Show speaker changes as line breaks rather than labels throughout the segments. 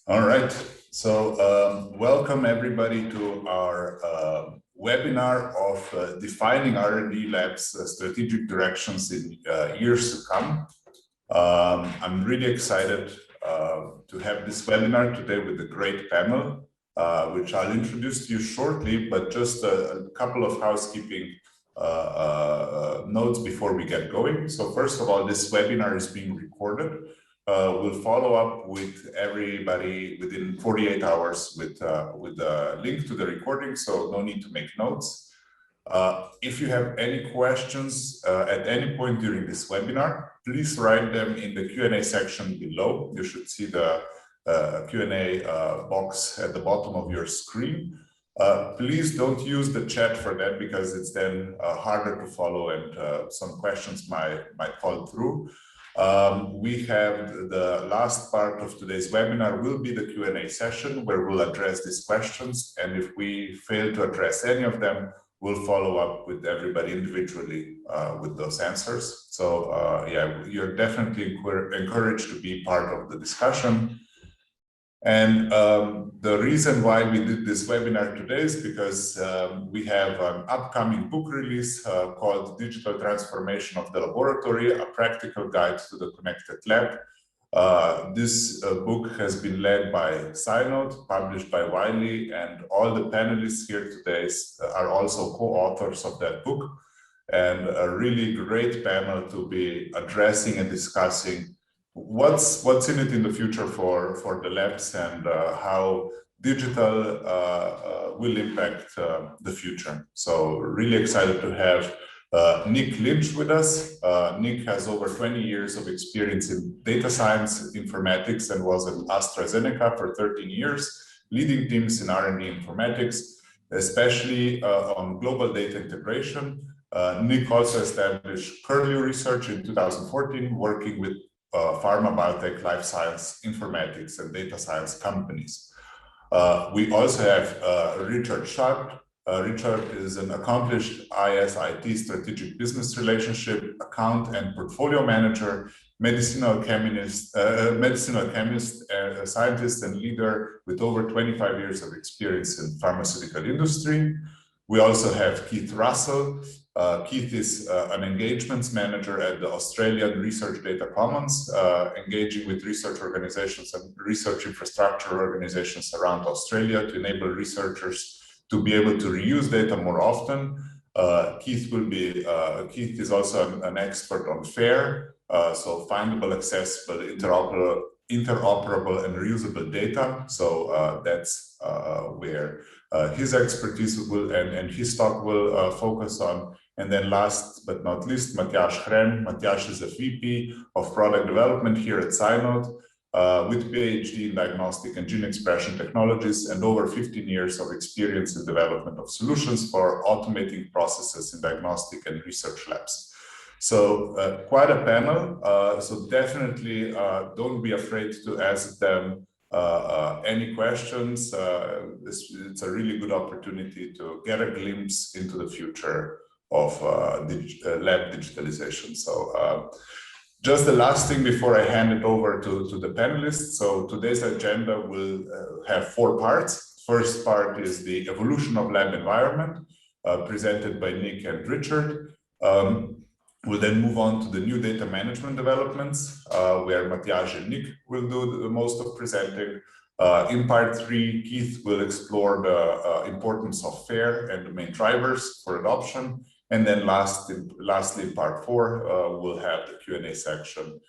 All right. So welcome everybody to our webinar of defining R&D Labs strategic directions in years to come. I'm really excited to have this webinar today with a great panel, which I'll introduce to you shortly, but just a couple of housekeeping notes before we get going. So first of all, this webinar is being recorded. We'll follow up with everybody within 48 hours with a link to the recording, so no need to make notes. If you have any questions at any point during this webinar, please write them in the Q&A section below. You should see the Q&A box at the bottom of your screen. Please don't use the chat for that because it's then harder to follow and some questions might fall through. We have the last part of today's webinar will be the Q&A session where we'll address these questions, and if we fail to address any of them, we'll follow up with everybody individually with those answers. So yeah, you're definitely encouraged to be part of the discussion. And the reason why we did this webinar today is because we have an upcoming book release called Digital Transformation of the Laboratory, a practical guide to the connected lab. This book has been led by Synode, published by Wiley, and all the panelists here today are also co-authors of that book, and a really great panel to be addressing and discussing what's in it in the future for the labs and how digital will impact the future. So really excited to have Nick Lynch with us. Nick has over 20 years of experience in data science, informatics, and was at AstraZeneca for 13 years, leading teams in R&D informatics, especially on global data integration. Nick also established Curlew Research in 2014, working with pharma, biotech, life science, informatics, and data science companies. We also have Richard Sharp. Richard is an accomplished IS/IT strategic business relationship, account and portfolio manager, medicinal chemist, scientist and leader with over 25 years of experience in pharmaceutical industry. We also have Keith Russell. Keith is an engagements manager at the Australian Research Data Commons, engaging with research organizations and research infrastructure organizations around Australia to enable researchers to be able to reuse data more often. Keith is also an expert on FAIR, so findable, accessible, interoperable, and reusable data. So that's where his expertise will and his talk will focus on. And then last but not least, Matjaž Hren. Matjaž is a VP of product development here at Synode, with PhD in diagnostic and gene expression technologies and over 15 years of experience in development of solutions for automating processes in diagnostic and research labs. So quite a panel. So definitely don't be afraid to ask them any questions. It's a really good opportunity to get a glimpse into the future of lab digitalization. So just the last thing before I hand it over to the panelists. So today's agenda will have 4 parts. First part is the evolution of lab environment, presented by Nick and Richard. We'll then move on to the new data management developments, where Matjaž and Nick will do the most of presenting. In part 3, Keith will explore the importance of FAIR and the main drivers for adoption. And then lastly, in part 4, we'll have the Q&A section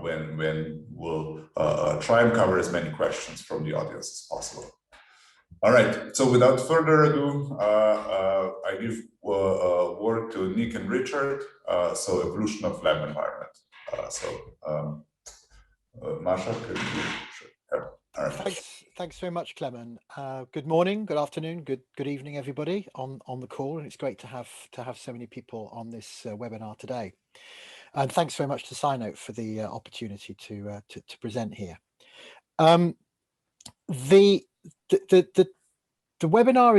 when we'll try and cover as many questions from the audience as possible. All right, so without further ado, I give word to Nick and Richard. So evolution of lab environment. Masha, could you? Sure. All right.
Thanks very much, Clement. Good morning, good afternoon, good evening, everybody on the call. It's great to have so many people on this webinar today. And thanks very much to Synode for the opportunity to present here. The webinar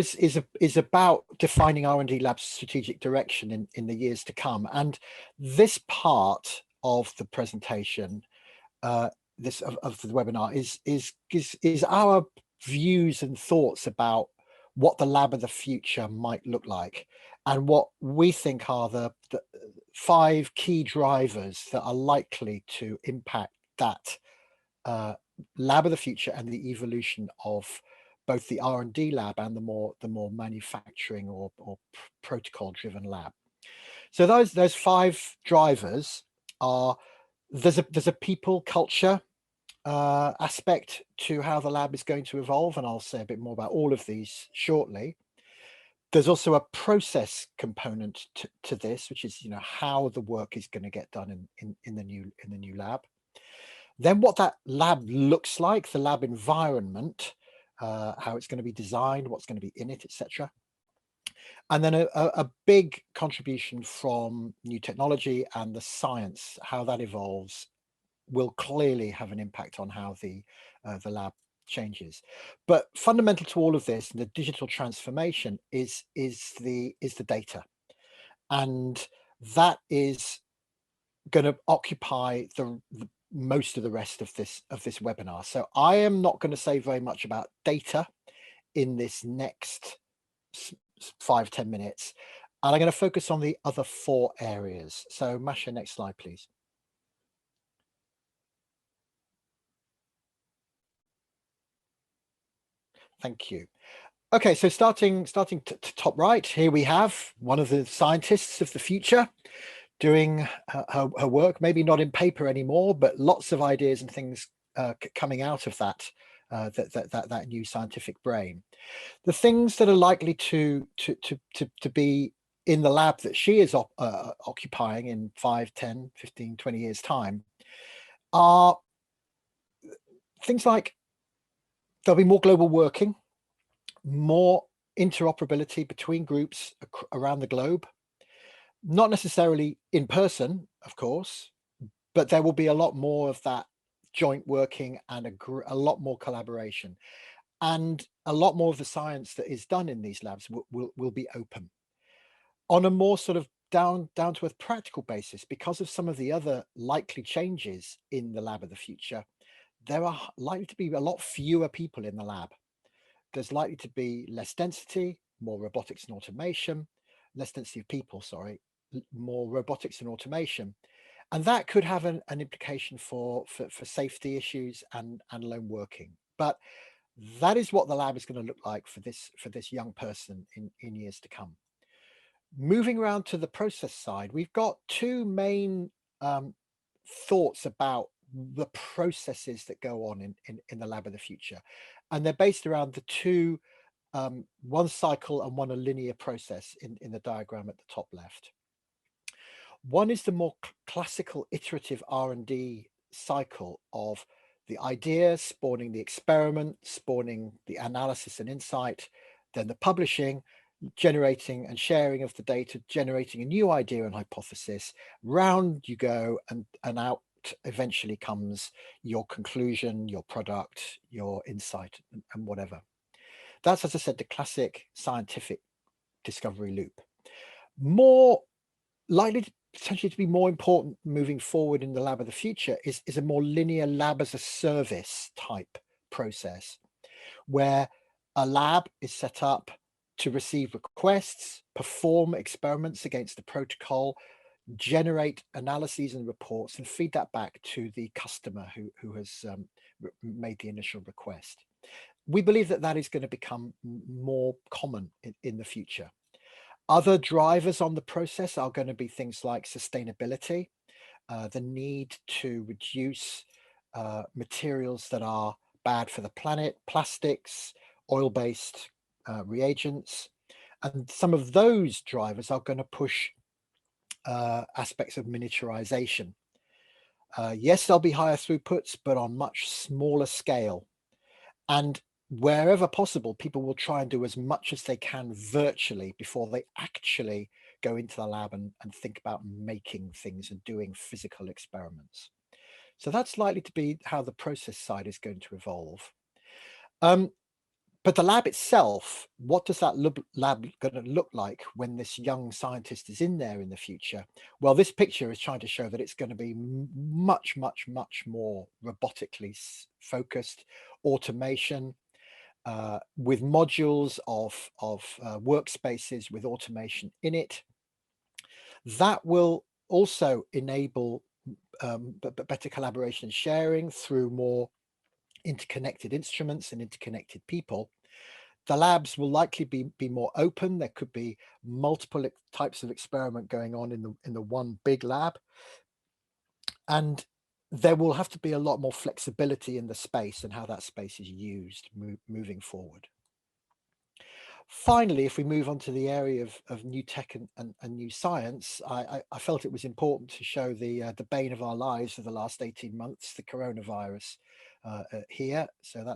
is about defining R&D Lab's strategic direction in the years to come, and this part of the presentation of the webinar is our views and thoughts about what the lab of the future might look like, and what we think are the 5 key drivers that are likely to impact that lab of the future and the evolution of both the R&D lab and the more manufacturing or protocol driven lab. So those 5 drivers are: there's a people culture aspect to how the lab is going to evolve, and I'll say a bit more about all of these shortly. There's also a process component to this, which is, how the work is going to get done in the new lab. Then what that lab looks like, the lab environment, how it's going to be designed, what's going to be in it, etc. And then a big contribution from new technology and the science, how that evolves, will clearly have an impact on how the lab changes. But fundamental to all of this, the digital transformation, is the data, and that is going to occupy the most of the rest of this webinar. So I am not going to say very much about data in this next 5-10 minutes, and I'm going to focus on the other 4 areas. So Masha, next slide, please. Thank you. Okay, so starting to top right, here we have one of the scientists of the future doing her work, maybe not in paper anymore, but lots of ideas and things coming out of that new scientific brain. The things that are likely to be in the lab that she is occupying in 5, 10, 15, 20 years time are things like there'll be more global working, more interoperability between groups around the globe, not necessarily in person, of course, but there will be a lot more of that joint working and a lot more collaboration, and a lot more of the science that is done in these labs will be open on a more sort of down to earth practical basis. Because of some of the other likely changes in the lab of the future, there are likely to be a lot fewer people in the lab. There's likely to be less density, more robotics and automation, less density of people, sorry, more robotics and automation. And that could have an implication for safety issues and lone working. But that is what the lab is going to look like for this young person in years to come. Moving around to the process side, we've got 2 main thoughts about the processes that go on in the lab of the future, and they're based around the 2, one cycle and one a linear process in the diagram at the top left. One is the more classical iterative R&D cycle of the idea spawning the experiment, spawning the analysis and insight, then the publishing, generating and sharing of the data, generating a new idea and hypothesis. Round you go, and out eventually comes your conclusion, your product, your insight, and whatever. That's, as I said, the classic scientific discovery loop. More likely potentially to be more important moving forward in the lab of the future is a more linear lab as a service type process, where a lab is set up to receive requests, perform experiments against the protocol, generate analyses and reports, and feed that back to the customer who has made the initial request. We believe that is going to become more common in the future. Other drivers on the process are going to be things like sustainability, the need to reduce materials that are bad for the planet, plastics, oil-based reagents, and some of those drivers are going to push aspects of miniaturization. Yes, there'll be higher throughputs, but on much smaller scale. And wherever possible, people will try and do as much as they can virtually before they actually go into the lab and think about making things and doing physical experiments. So that's likely to be how the process side is going to evolve. But the lab itself, what does that lab going to look like when this young scientist is in there in the future? Well, this picture is trying to show that it's going to be much, much, much more robotically focused, automation, with modules of workspaces with automation in it. That will also enable better collaboration and sharing through more interconnected instruments and interconnected people. The labs will likely be more open. There could be multiple types of experiment going on in the one big lab, and there will have to be a lot more flexibility in the space and how that space is used moving forward. Finally, if we move on to the area of new tech and new science, I felt it was important to show the bane of our lives for the last 18 months, the coronavirus here. So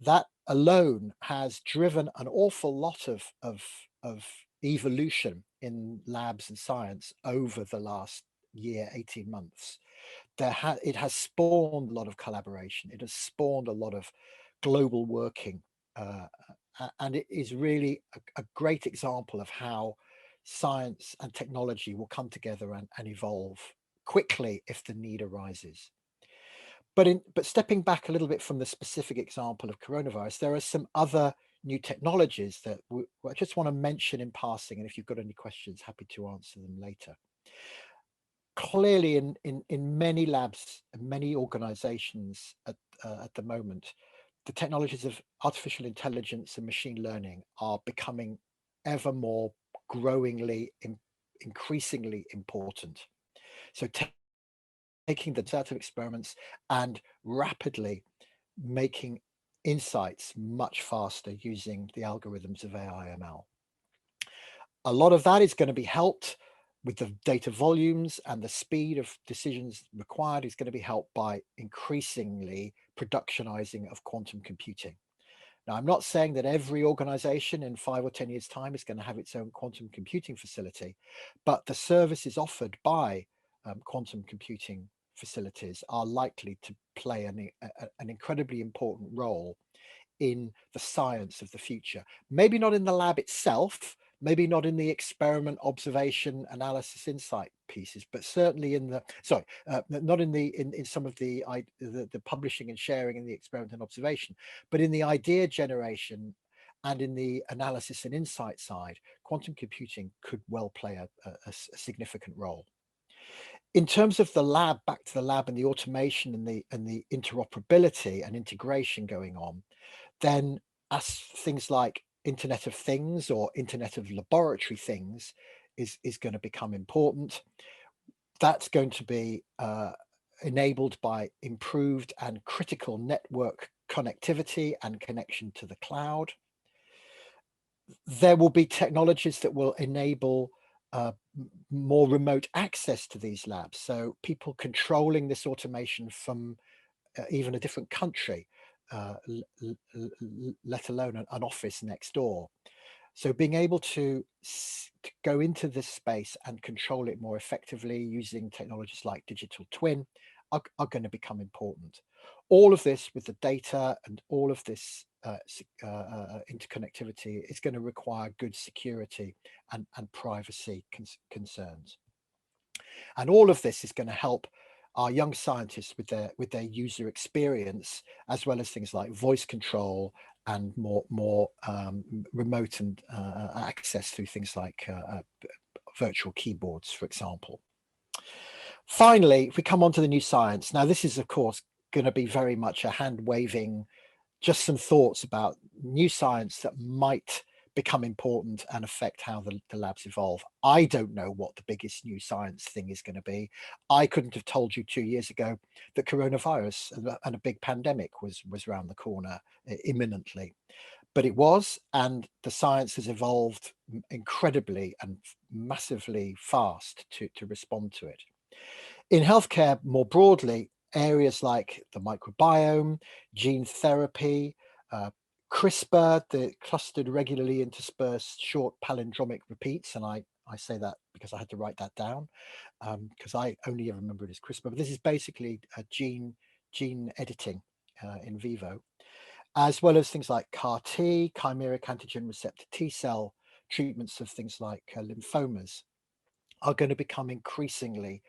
that alone has driven an awful lot of evolution in labs and science over the last year, 18 months. It has spawned a lot of collaboration. It has spawned a lot of global working. And it is really a great example of how science and technology will come together and evolve quickly if the need arises. But stepping back a little bit from the specific example of coronavirus, there are some other new technologies that I just want to mention in passing, and if you've got any questions, happy to answer them later. Clearly, in many labs and many organizations at the moment, the technologies of artificial intelligence and machine learning are becoming ever more growingly, increasingly important. So taking the set of experiments and rapidly making insights much faster using the algorithms of AI ML. A lot of that is going to be helped with the data volumes, and the speed of decisions required is going to be helped by increasingly productionizing of quantum computing. Now, I'm not saying that every organization in 5 or 10 years' time is going to have its own quantum computing facility, but the services offered by quantum computing facilities are likely to play an incredibly important role in the science of the future. Maybe not in the lab itself, maybe not in the experiment, observation, analysis, insight pieces, but certainly in the not in in some of the publishing and sharing in the experiment and observation, but in the idea generation and in the analysis and insight side, quantum computing could well play a significant role. In terms of the lab, back to the lab and the automation and the interoperability and integration going on, then as things like Internet of Things or Internet of Laboratory Things is going to become important. That's going to be enabled by improved and critical network connectivity and connection to the cloud. There will be technologies that will enable more remote access to these labs. So people controlling this automation from even a different country, let alone an office next door. So being able to go into this space and control it more effectively using technologies like digital twin are going to become important. All of this with the data and all of this interconnectivity is going to require good security and privacy concerns. And all of this is going to help our young scientists with their user experience, as well as things like voice control and more remote and access through things like virtual keyboards, for example. Finally, if we come on to the new science, now this is of course going to be very much a hand waving, just some thoughts about new science that might become important and affect how the labs evolve. I don't know what the biggest new science thing is going to be. I couldn't have told you 2 years ago that coronavirus and a big pandemic was around the corner imminently, but it was, and the science has evolved incredibly and massively fast to respond to it. In healthcare more broadly, areas like the microbiome, gene therapy, CRISPR, the clustered regularly interspersed short palindromic repeats, and I say that because I had to write that down because I only ever remember it as CRISPR, but this is basically gene editing in vivo. as well as things like CAR T, chimeric antigen receptor T cell treatments of things like lymphomas, are going to become increasingly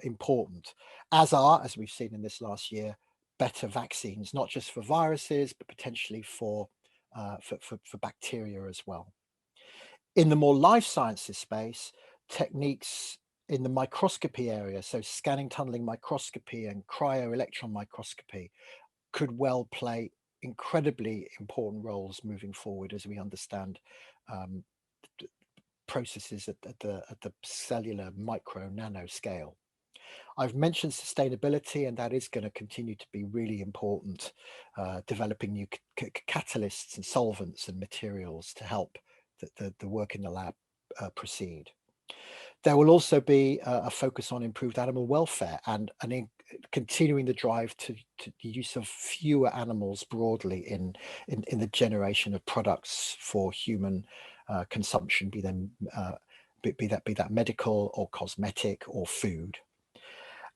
important, as we've seen in this last year, better vaccines, not just for viruses, but potentially for bacteria as well. In the more life sciences space, techniques in the microscopy area, so scanning tunneling microscopy and cryo-electron microscopy, could well play incredibly important roles moving forward as we understand processes at the cellular micro nano scale. I've mentioned sustainability, and that is going to continue to be really important, developing new catalysts and solvents and materials to help the work in the lab proceed. There will also be a focus on improved animal welfare and continuing the drive to the use of fewer animals broadly in the generation of products for human consumption, be that medical or cosmetic or food.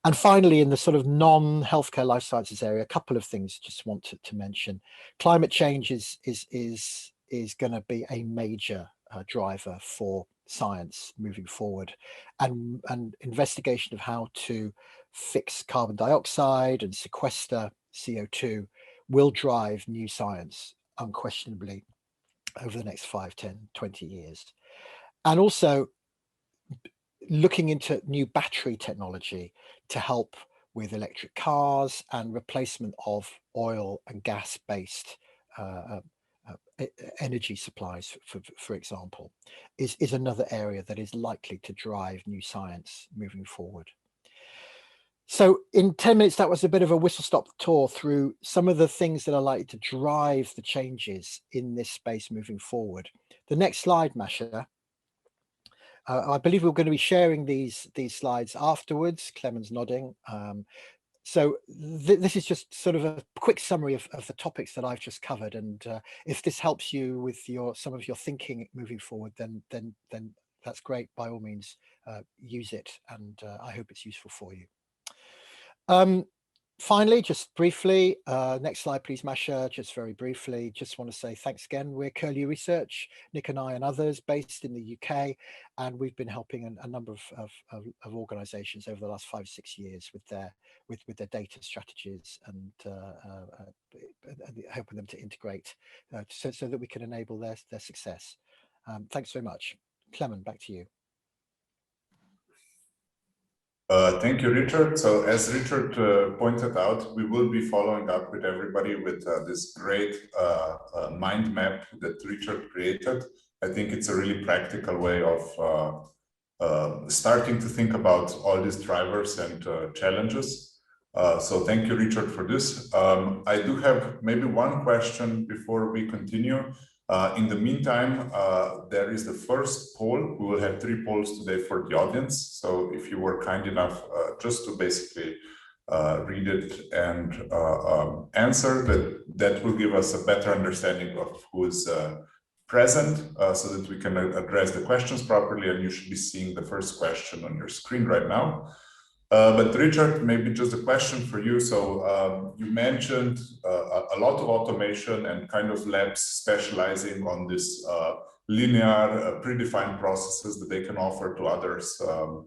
And finally, in the sort of non-healthcare life sciences area, a couple of things just want to mention. Climate change is going to be a major driver for science moving forward, and investigation of how to fix carbon dioxide and sequester CO2 will drive new science unquestionably over the next 5, 10, 20 years. And also looking into new battery technology to help with electric cars and replacement of oil and gas based energy supplies, for example, is another area that is likely to drive new science moving forward. So in 10 minutes, that was a bit of a whistle-stop tour through some of the things that are likely to drive the changes in this space moving forward. The next slide, Masha. I believe we're going to be sharing these slides afterwards. Clement's nodding. So this is just sort of a quick summary of the topics that I've just covered. And if this helps you with some of your thinking moving forward, then that's great. By all means, use it. And I hope it's useful for you. Finally, just briefly, next slide, please, Masha. Just very briefly, just want to say thanks again. We're Curlew Research, Nick and I and others based in the UK, and we've been helping a number of organisations over the last 5, 6 years with their data strategies and helping them to integrate so that we can enable their success. Thanks very much. Clement, back to you.
Thank you, Richard. So as Richard pointed out, we will be following up with everybody with this great mind map that Richard created. I think it's a really practical way of starting to think about all these drivers and challenges. So thank you, Richard, for this. I do have maybe one question before we continue. In the meantime, there is the first poll. We will have 3 polls today for the audience. So if you were kind enough just to basically read it and answer, that will give us a better understanding of who is present so that we can address the questions properly. And you should be seeing the first question on your screen right now. But Richard, maybe just a question for you. So you mentioned a lot of automation and kind of labs specializing on this linear predefined processes that they can offer to others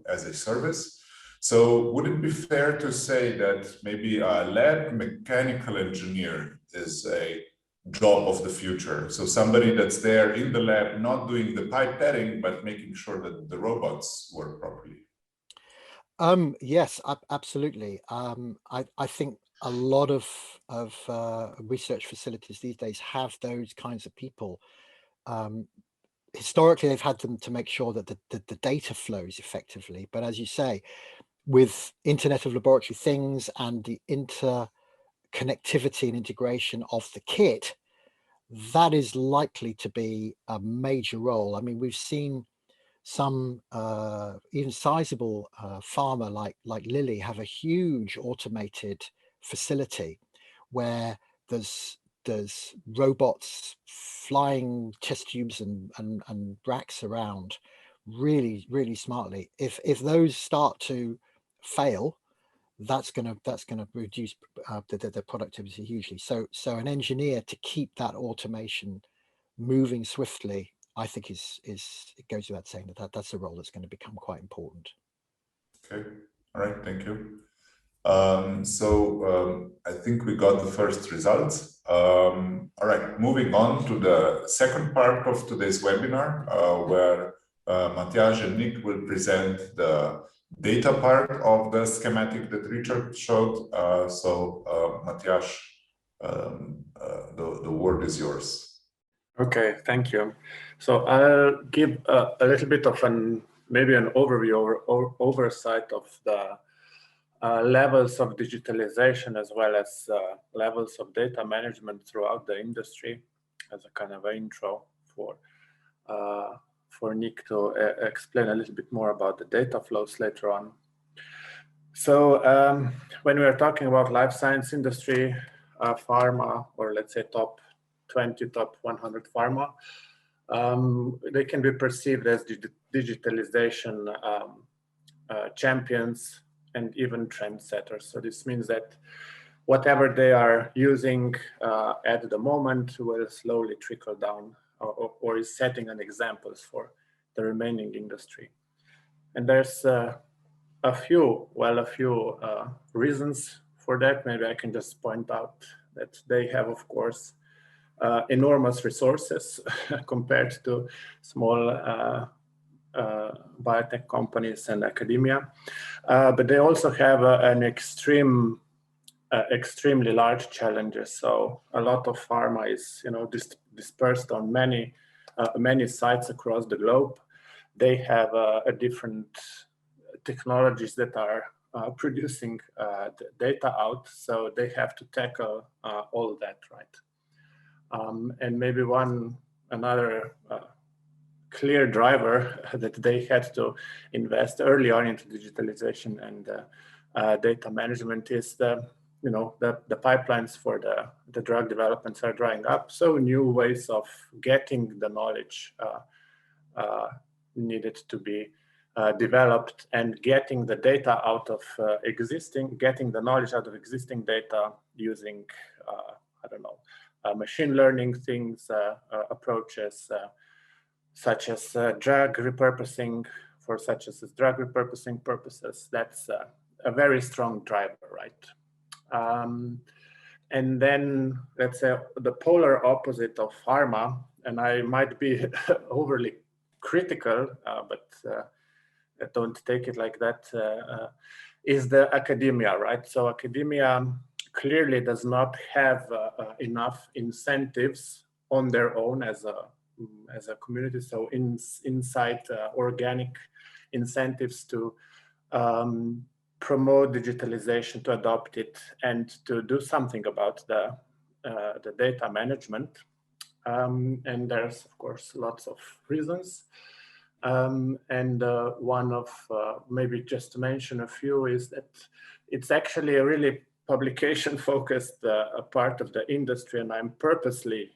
as a service. So would it be fair to say that maybe a lab mechanical engineer is a job of the future? So somebody that's there in the lab, not doing the pipetting, but making sure that the robots work properly.
Yes, absolutely. I think a lot of research facilities these days have those kinds of people. Historically, they've had them to make sure that the data flows effectively. But as you say, with Internet of Laboratory Things and the interconnectivity and integration of the kit, that is likely to be a major role. I mean, we've seen some even sizable pharma like Lilly have a huge automated facility where there's robots flying test tubes and racks around really smartly. If those start to fail, that's going to reduce the productivity hugely. So an engineer to keep that automation moving swiftly, I think it goes without saying that's a role that's going to become quite important.
Okay, all right, thank you. I think we got the first results. All right, moving on to the second part of today's webinar, where Matjaž and Nick will present the data part of the schematic that Richard showed. Matjaž, the word is yours.
Okay, thank you. So I'll give a little bit of maybe an overview or oversight of the levels of digitalization as well as levels of data management throughout the industry as a kind of an intro for Nick to explain a little bit more about the data flows later on. So when we are talking about life science industry, pharma, or let's say top 20, top 100 pharma, they can be perceived as digitalization champions and even trendsetters. So this means that whatever they are using at the moment will slowly trickle down or is setting an examples for the remaining industry. And there's a few reasons for that. Maybe I can just point out that they have, of course, enormous resources compared to small biotech companies and academia, but they also have an extremely large challenges. So a lot of pharma is, dispersed on many sites across the globe. They have different technologies that are producing the data out, so they have to tackle all that, right? And maybe another clear driver that they had to invest early on into digitalization and data management is the pipelines for the drug developments are drying up. So new ways of getting the knowledge needed to be developed, and getting the data out of getting the knowledge out of existing data using, machine learning things, approaches, such as drug repurposing purposes. That's a very strong driver, right? And then let's say the polar opposite of pharma, and I might be overly critical, but don't take it like that, is the academia, right? So academia clearly does not have enough incentives on their own as a community. So inside organic incentives to promote digitalization, to adopt it, and to do something about the data management. And there's, of course, lots of reasons. And one of, maybe just to mention a few, is that it's actually a really publication-focused part of the industry, and I'm purposely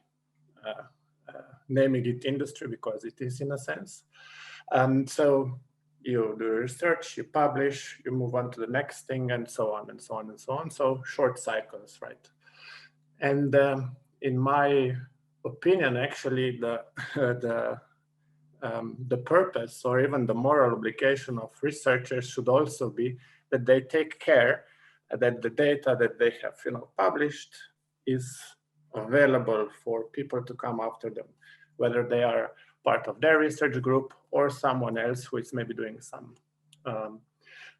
naming it industry because it is, in a sense. So you do research, you publish, you move on to the next thing, and so on and so on and so on. So short cycles, right? And in my opinion, actually, the purpose or even the moral obligation of researchers should also be that they take care that the data that they have published is available for people to come after them, whether they are part of their research group or someone else who is maybe doing some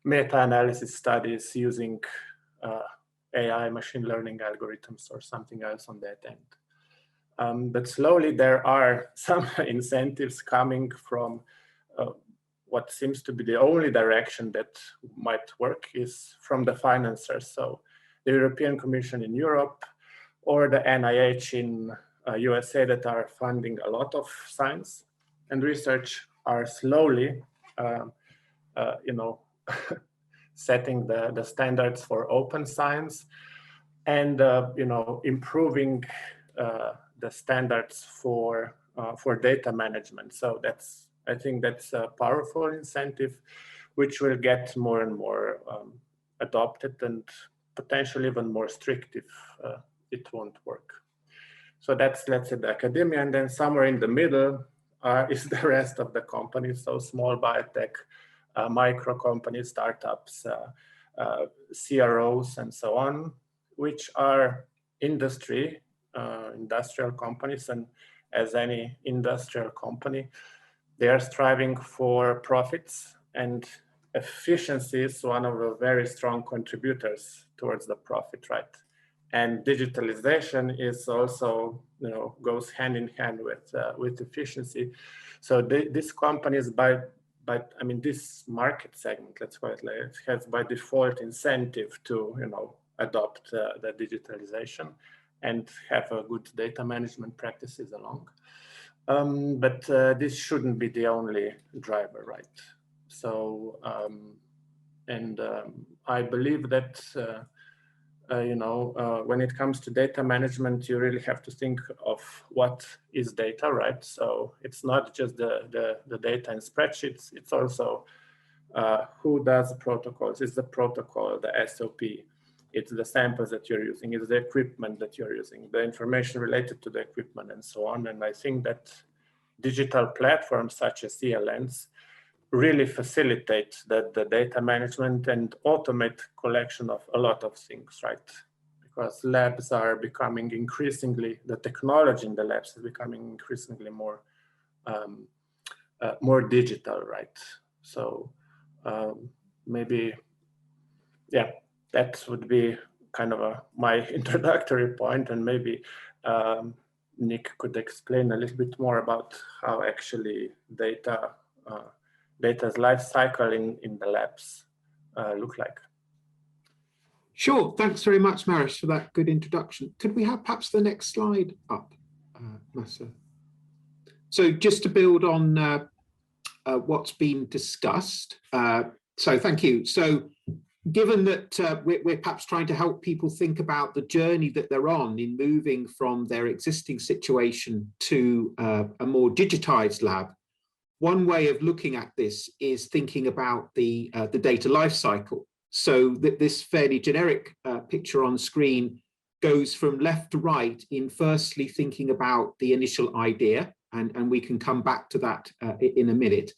meta-analysis studies using AI, machine learning algorithms, or something else on that end. But slowly there are some incentives coming from what seems to be the only direction that might work is from the financiers. So the European Commission in Europe or the NIH in USA that are funding a lot of science and research are slowly, setting the standards for open science and, improving the standards for data management. So I think that's a powerful incentive, which will get more and more adopt it, and potentially even more strict if it won't work. So that's, let's say, the academia, and then somewhere in the middle is the rest of the companies, so small biotech, micro companies, startups, CROs, and so on, which are industrial companies, and as any industrial company, they are striving for profits, and efficiency is one of the very strong contributors towards the profit, right? And digitalization is also, goes hand in hand with efficiency. So these companies, I mean, this market segment, let's call it like, it has by default incentive to, adopt the digitalization and have a good data management practices along. But this shouldn't be the only driver, right? So, I believe that, when it comes to data management, you really have to think of what is data, right? So it's not just the data in spreadsheets, it's also who does the protocols. It's the protocol, the SOP, it's the samples that you're using, it's the equipment that you're using, the information related to the equipment, and so on. And I think that digital platforms such as ELNs really facilitate the data management and automate collection of a lot of things, right? Because labs are becoming increasingly, the technology in the labs is becoming increasingly more digital, right? So maybe, yeah, that would be kind of my introductory point, and maybe Nick could explain a little bit more about how actually data's life cycle in the labs look like.
Sure, thanks very much, Maris, for that good introduction. Could we have perhaps the next slide up, Masa? So just to build on what's been discussed, so thank you. So given that we're perhaps trying to help people think about the journey that they're on in moving from their existing situation to a more digitized lab, one way of looking at this is thinking about the data lifecycle. So this fairly generic picture on screen goes from left to right in firstly thinking about the initial idea, and we can come back to that in a minute,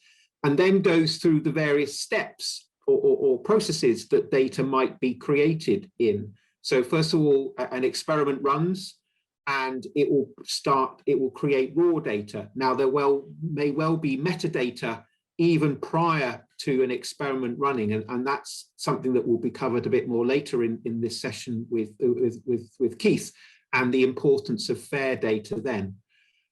and then goes through the various steps or processes that data might be created in. So first of all, an experiment runs, and it will create raw data. Now there may well be metadata even prior to an experiment running, and that's something that will be covered a bit more later in this session with Keith, and the importance of fair data then.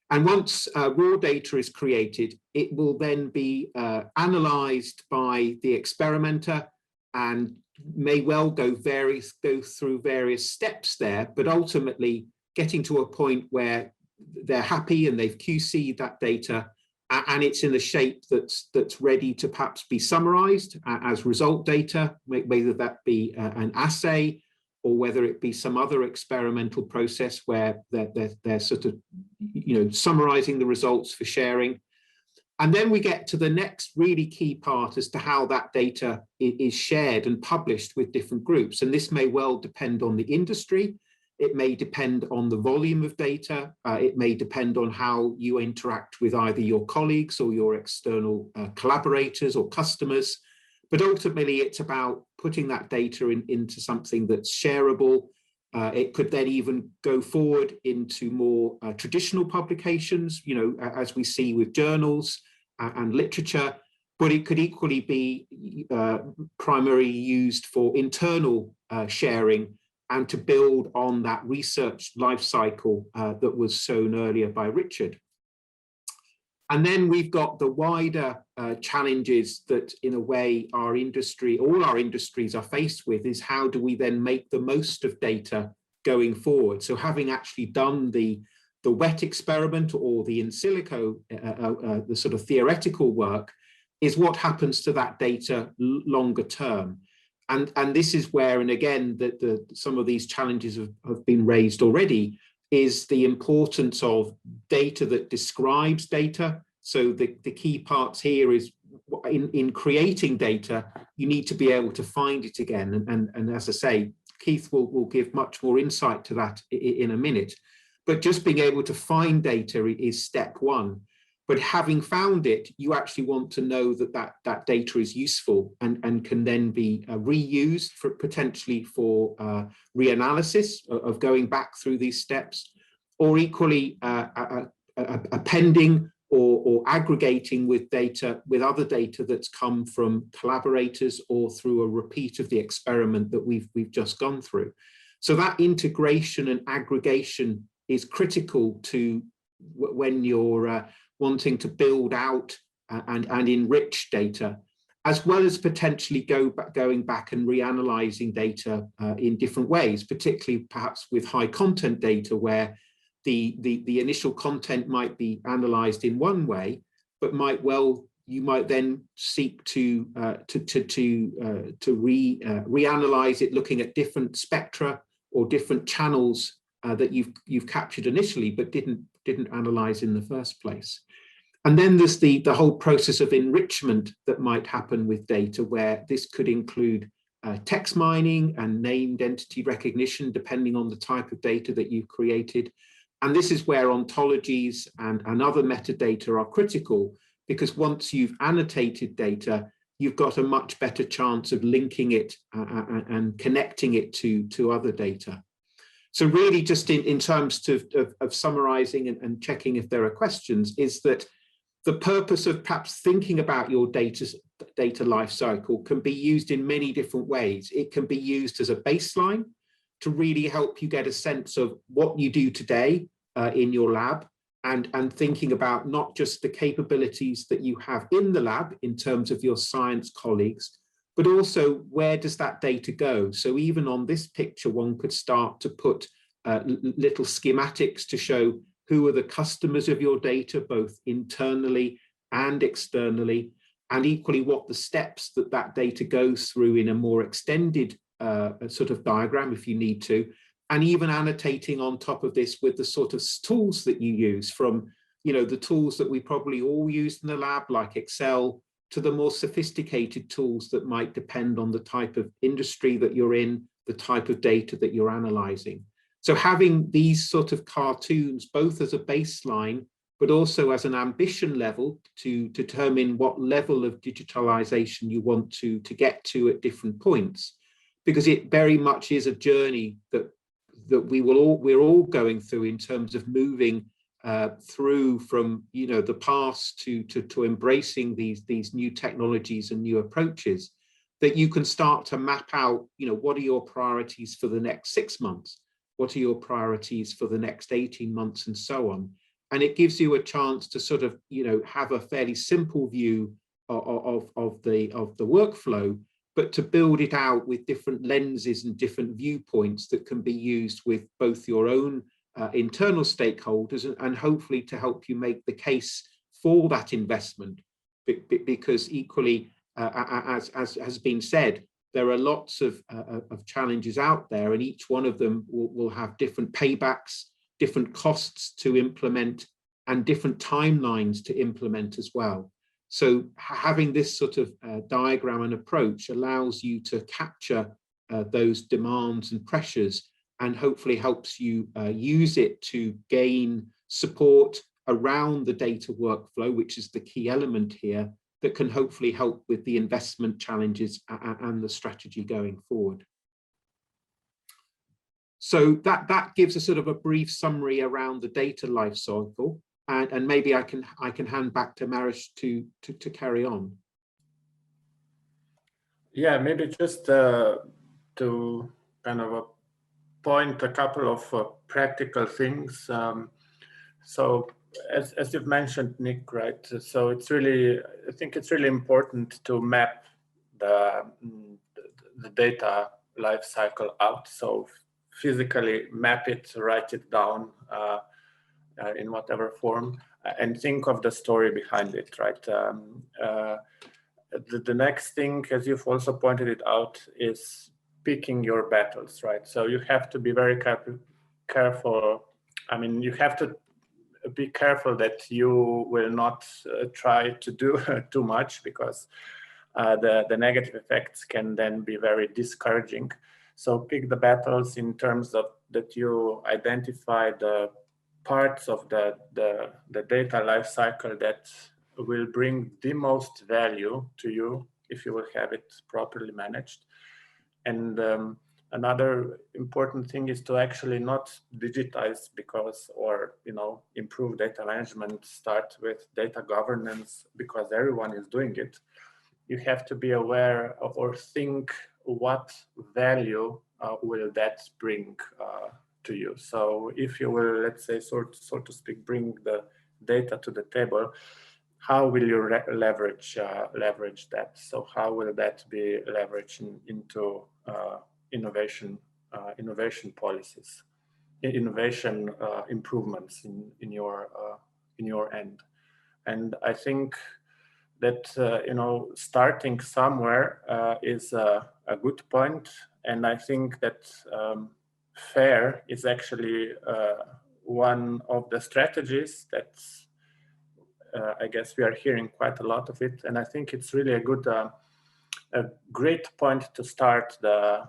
And once raw data is created, it will then be analyzed by the experimenter, and may well go through various steps there, but ultimately getting to a point where they're happy and they've QC'd that data, and it's in a shape that's ready to perhaps be summarized as result data, whether that be an assay or whether it be some other experimental process where they're sort of, summarizing the results for sharing. And then we get to the next really key part as to how that data is shared and published with different groups. And this may well depend on the industry. It may depend on the volume of data. It may depend on how you interact with either your colleagues or your external collaborators or customers. But ultimately, it's about putting that data into something that's shareable. It could then even go forward into more traditional publications, as we see with journals and literature, but it could equally be primarily used for internal sharing and to build on that research life cycle that was shown earlier by Richard. And then we've got the wider challenges that, in a way, all our industries are faced with, is how do we then make the most of data going forward? So having actually done the wet experiment or the in silico, the sort of theoretical work, is what happens to that data longer term. And this is where, and again, some of these challenges have been raised already, is the importance of data that describes data. So the key parts here is in creating data, you need to be able to find it again. And as I say, Keith will give much more insight to that in a minute. But just being able to find data is step one. But having found it, you actually want to know that that data is useful and can then be reused for potentially for reanalysis of going back through these steps, or equally appending or aggregating with data, with other data that's come from collaborators or through a repeat of the experiment that we've just gone through. So that integration and aggregation is critical to when you're wanting to build out and enrich data, as well as potentially going back and reanalyzing data in different ways, particularly perhaps with high content data where the initial content might be analyzed in one way, but you might then seek to reanalyze it, looking at different spectra or different channels that you've captured initially, but didn't analyze in the first place. And then there's the whole process of enrichment that might happen with data, where this could include text mining and named entity recognition, depending on the type of data that you've created. And this is where ontologies and other metadata are critical, because once you've annotated data, you've got a much better chance of linking it and connecting it to other data. So really, just in terms of summarizing and checking if there are questions, is that the purpose of perhaps thinking about your data life cycle can be used in many different ways. It can be used as a baseline to really help you get a sense of what you do today in your lab, and thinking about not just the capabilities that you have in the lab in terms of your science colleagues, but also where does that data go? So even on this picture, one could start to put little schematics to show who are the customers of your data, both internally and externally, and equally what the steps that data goes through in a more extended sort of diagram if you need to, and even annotating on top of this with the sort of tools that you use, from the tools that we probably all use in the lab, like Excel, to the more sophisticated tools that might depend on the type of industry that you're in, the type of data that you're analyzing. So having these sort of cartoons, both as a baseline, but also as an ambition level to determine what level of digitalization you want to get to at different points, because it very much is a journey that we're all going through in terms of moving through from the past to embracing these new technologies and new approaches, that you can start to map out what are your priorities for the next 6 months, what are your priorities for the next 18 months, and so on. And it gives you a chance to sort of have a fairly simple view of the workflow, but to build it out with different lenses and different viewpoints that can be used with both your own internal stakeholders and hopefully to help you make the case for that investment. Because equally, as has been said, there are lots of challenges out there, and each one of them will have different paybacks, different costs to implement, and different timelines to implement as well. So having this sort of diagram and approach allows you to capture those demands and pressures, and hopefully helps you use it to gain support around the data workflow, which is the key element here, that can hopefully help with the investment challenges and the strategy going forward. So that gives a sort of a brief summary around the data lifecycle, and maybe I can hand back to Maris to carry on.
Yeah, maybe just to kind of point a couple of practical things. So as you've mentioned, Nick, right? So it's really, I think it's really important to map the data life cycle out. So physically map it, write it down in whatever form, and think of the story behind it, right? The next thing, as you've also pointed it out, is picking your battles, right? So you have to be very careful. I mean, you have to be careful that you will not try to do too much, because the negative effects can then be very discouraging. So pick the battles in terms of that you identify the parts of the data lifecycle that will bring the most value to you if you will have it properly managed. And another important thing is to actually not digitize or improve data management, start with data governance because everyone is doing it. You have to be aware of or think what value will that bring to you. So if you will, let's say, so to speak, bring the data to the table, how will you leverage that? So how will that be leveraged into innovation policies, innovation improvements in your end? And I think that starting somewhere is a good point, and I think that FAIR is actually one of the strategies that I guess we are hearing quite a lot of it, and I think it's really a great point to start the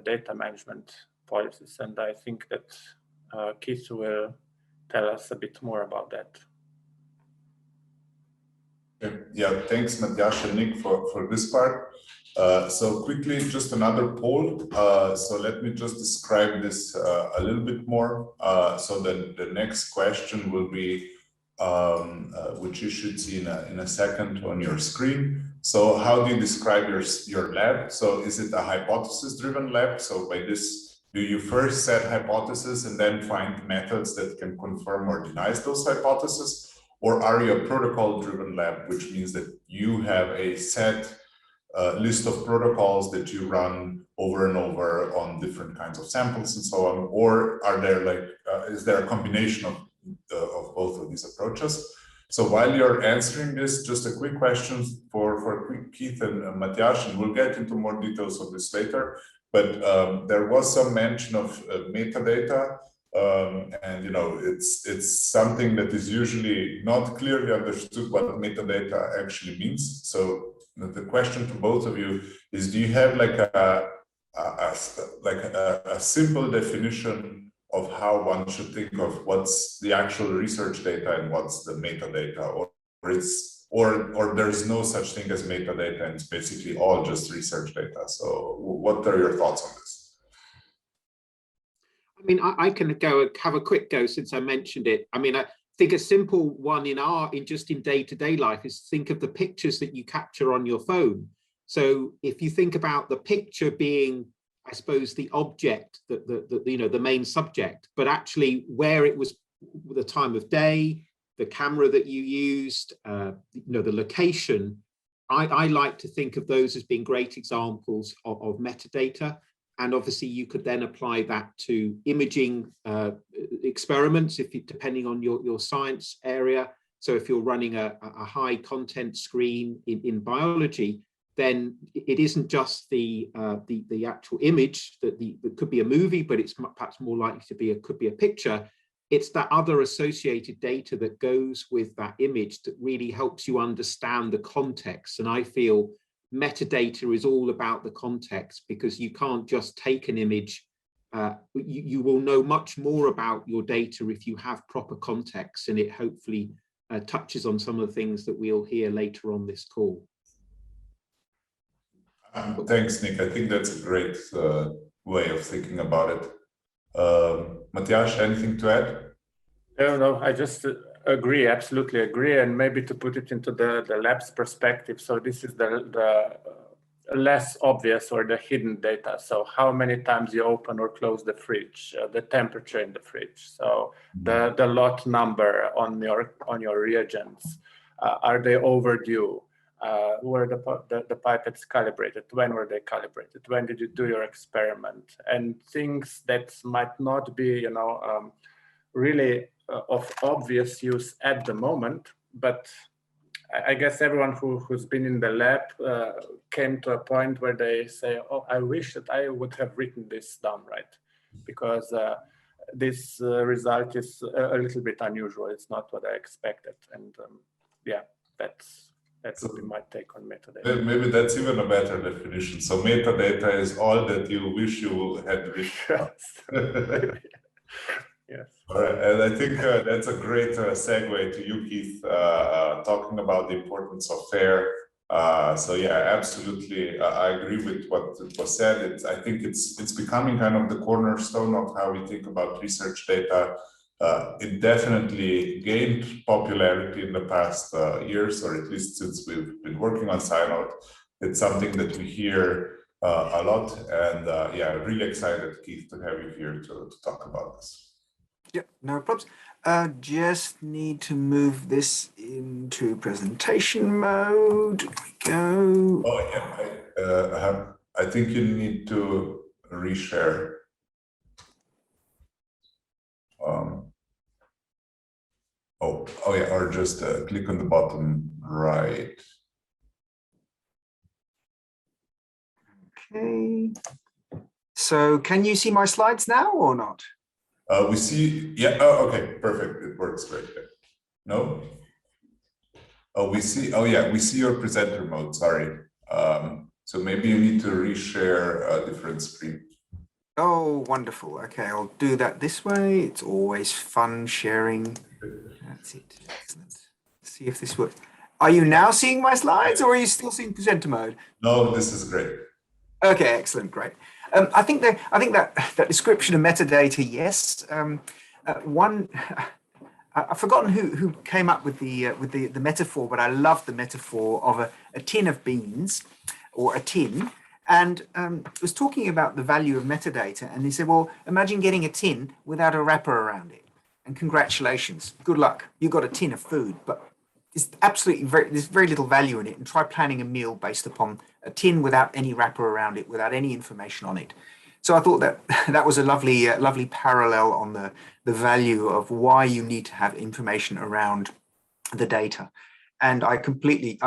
data management policies, and I think that Keith will tell us a bit more about that.
Yeah, thanks, Matjaž and Nick, for this part. So quickly, just another poll. So let me just describe this a little bit more. So the next question will be, which you should see in a second on your screen. So how do you describe your lab? So is it a hypothesis-driven lab? So by this, do you first set hypotheses and then find methods that can confirm or deny those hypotheses? Or are you a protocol-driven lab, which means that you have a set list of protocols that you run over and over on different kinds of samples and so on? Or are there is there a combination of both of these approaches? So while you're answering this, just a quick question for Keith and Matjaž, and we'll get into more details of this later. But there was some mention of metadata. And it's something that is usually not clearly understood what metadata actually means. So the question to both of you is: do you have a simple definition of how one should think of what's the actual research data and what's the metadata, or there's no such thing as metadata and it's basically all just research data? So what are your thoughts on this?
I mean, I can have a quick go since I mentioned it. I mean, I think a simple one in day-to-day life is think of the pictures that you capture on your phone. So if you think about the picture being, I suppose, the object, the main subject, but actually where it was, the time of day, the camera that you used, the location, I like to think of those as being great examples of metadata. And obviously, you could then apply that to imaging experiments, depending on your science area. So if you're running a high content screen in biology, then it isn't just the actual image that could be a movie, but it's perhaps more likely to be could be a picture. It's that other associated data that goes with that image that really helps you understand the context. And I feel metadata is all about the context, because you can't just take an image. You will know much more about your data if you have proper context, and it hopefully touches on some of the things that we'll hear later on this call.
Thanks, Nick. I think that's a great way of thinking about it. Matjaž, anything to add?
No, I just absolutely agree. And maybe to put it into the lab's perspective, so this is the less obvious or the hidden data. So how many times you open or close the fridge, the temperature in the fridge, so the lot number on your reagents, are they overdue? Were the pipettes calibrated? When were they calibrated? When did you do your experiment? And things that might not be, really of obvious use at the moment, but I guess everyone who's been in the lab came to a point where they say, "Oh, I wish that I would have written this down right, because this result is a little bit unusual. It's not what I expected." And yeah, that's That would be my take on metadata.
Maybe that's even a better definition. So metadata is all that you wish you had written.
Yes.
All right, and I think that's a great segue to you, Keith, talking about the importance of FAIR. So yeah, absolutely, I agree with what was said. I think it's becoming kind of the cornerstone of how we think about research data. It definitely gained popularity in the past years, or at least since we've been working on Cynote. It's something that we hear a lot, and yeah, really excited, Keith, to have you here to talk about this.
Yeah, no problems. Just need to move this into presentation mode. There we go.
Oh yeah, I think you need to reshare. Oh yeah, or just click on the bottom right.
Okay. So can you see my slides now or not?
We see, yeah, oh, okay, perfect, it works great. No? Oh, we see, oh yeah, we see your presenter mode, sorry. So maybe you need to reshare a different screen.
Oh, wonderful. Okay, I'll do that this way. It's always fun sharing. That's it. Excellent. Let's see if this works. Are you now seeing my slides or are you still seeing presenter mode?
No, this is great.
Okay, excellent, great. I think that description of metadata, yes. I've forgotten who came up with the metaphor, but I love the metaphor of a tin of beans or a tin, and was talking about the value of metadata, and he said, well, imagine getting a tin without a wrapper around it, and congratulations, good luck, you got a tin of food, but it's absolutely there's very little value in it, and try planning a meal based upon a tin without any wrapper around it, without any information on it. So I thought that was a lovely parallel on the value of why you need to have information around the data. And I completely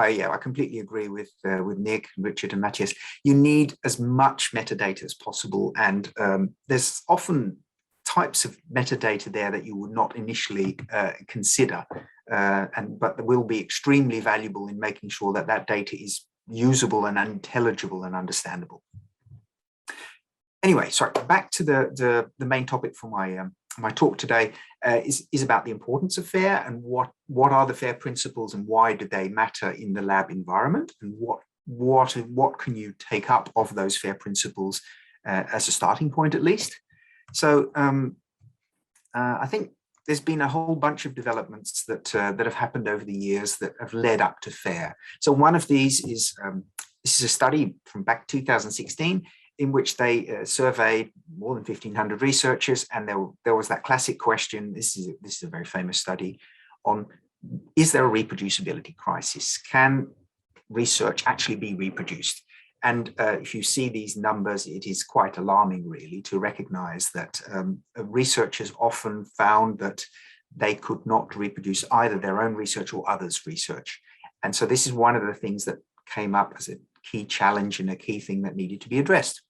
agree with Nick, Richard, and Matthias. You need as much metadata as possible, and there's often types of metadata there that you would not initially consider, but will be extremely valuable in making sure that data is usable and intelligible and understandable. Anyway, sorry, back to the main topic for my talk today is about the importance of FAIR and what are the FAIR principles and why do they matter in the lab environment, and what can you take up of those FAIR principles as a starting point at least. So I think there's been a whole bunch of developments that have happened over the years that have led up to FAIR. So one of these is this is a study from back 2016 in which they surveyed more than 1,500 researchers, and there was that classic question. This is a very famous study on: is there a reproducibility crisis? Can research actually be reproduced? And if you see these numbers, it is quite alarming, really, to recognize that researchers often found that they could not reproduce either their own research or others' research. And so this is one of the things that came up as a key challenge and a key thing that needed to be addressed.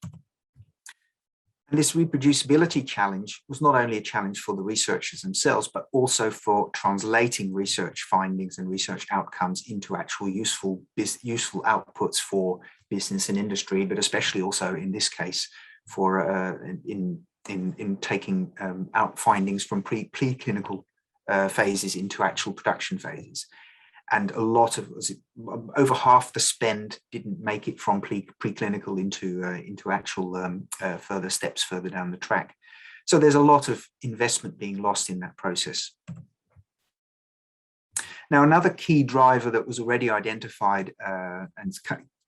And this reproducibility challenge was not only a challenge for the researchers themselves, but also for translating research findings and research outcomes into actual useful outputs for business and industry, but especially also in this case for in taking out findings from preclinical phases into actual production phases. And a lot of, over half the spend didn't make it from preclinical into actual further steps further down the track. So there's a lot of investment being lost in that process. Now, another key driver that was already identified and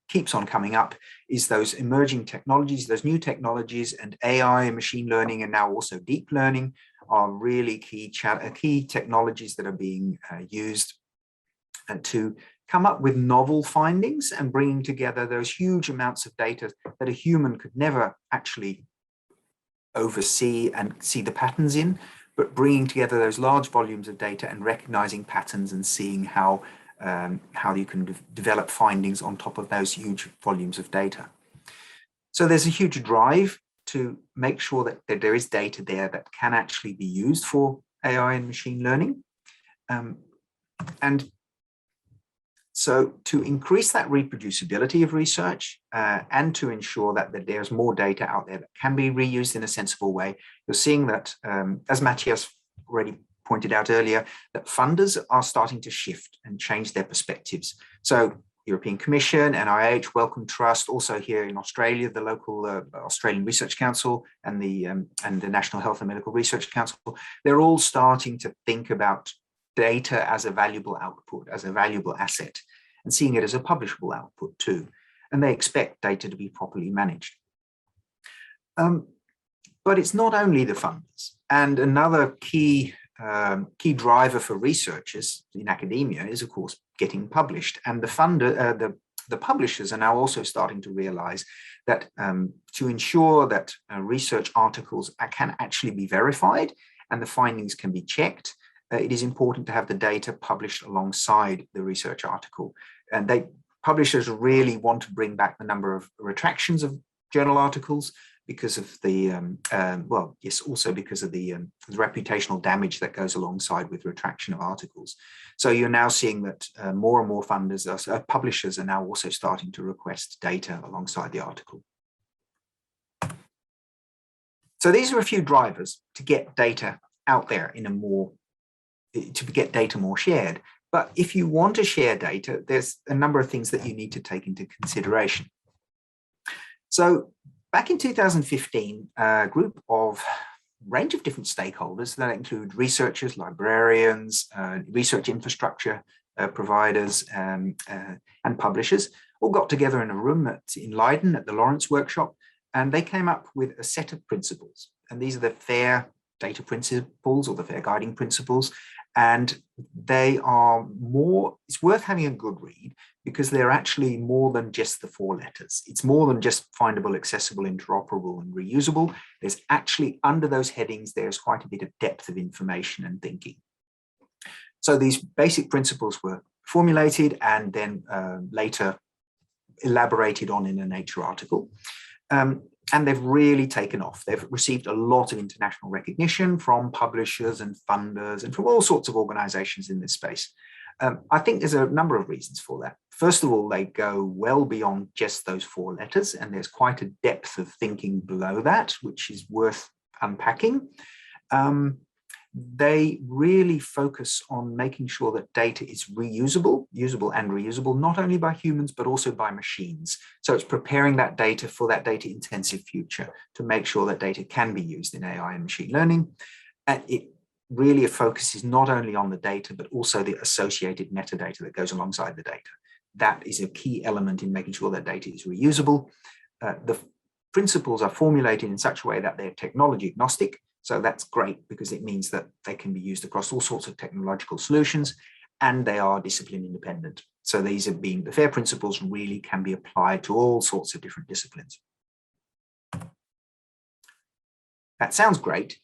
keeps on coming up is those emerging technologies, those new technologies, and AI and machine learning, and now also deep learning are really key technologies that are being used to come up with novel findings and bringing together those huge amounts of data that a human could never actually oversee and see the patterns in, but bringing together those large volumes of data and recognizing patterns and seeing how you can develop findings on top of those huge volumes of data. So there's a huge drive to make sure that there is data there that can actually be used for AI and machine learning. And So to increase that reproducibility of research and to ensure that there's more data out there that can be reused in a sensible way, you're seeing that, as Matthias already pointed out earlier, that funders are starting to shift and change their perspectives. So European Commission, NIH, Wellcome Trust, also here in Australia, the local Australian Research Council and the National Health and Medical Research Council, they're all starting to think about data as a valuable output, as a valuable asset, and seeing it as a publishable output too. And they expect data to be properly managed. But it's not only the funders. And another key driver for researchers in academia is, of course, getting published. And the publishers are now also starting to realize that to ensure that research articles can actually be verified and the findings can be checked, it is important to have the data published alongside the research article. And publishers really want to bring back the number of retractions of journal articles because of the, also because of the reputational damage that goes alongside with retraction of articles. So you're now seeing that more and more funders, publishers are now also starting to request data alongside the article. So these are a few drivers to get data out there in a more, to get data more shared. But if you want to share data, there's a number of things that you need to take into consideration. So back in 2015, a range of different stakeholders that include researchers, librarians, research infrastructure providers, and publishers all got together in a room in Leiden at the Lawrence Workshop, and they came up with a set of principles. And these are the FAIR data principles or the FAIR guiding principles. And they are more, it's worth having a good read because they're actually more than just the 4 letters. It's more than just findable, accessible, interoperable, and reusable. There's actually under those headings, there's quite a bit of depth of information and thinking. So these basic principles were formulated and then later elaborated on in a Nature article. And they've really taken off. They've received a lot of international recognition from publishers and funders and from all sorts of organizations in this space. I think there's a number of reasons for that. First of all, they go well beyond just those 4 letters, and there's quite a depth of thinking below that, which is worth unpacking. They really focus on making sure that data is reusable, usable and reusable, not only by humans, but also by machines. So it's preparing that data for that data intensive future to make sure that data can be used in AI and machine learning. And it really focuses not only on the data, but also the associated metadata that goes alongside the data. That is a key element in making sure that data is reusable. The principles are formulated in such a way that they're technology agnostic. So that's great because it means that they can be used across all sorts of technological solutions and they are discipline independent. So these are the FAIR principles really can be applied to all sorts of different disciplines. That sounds great,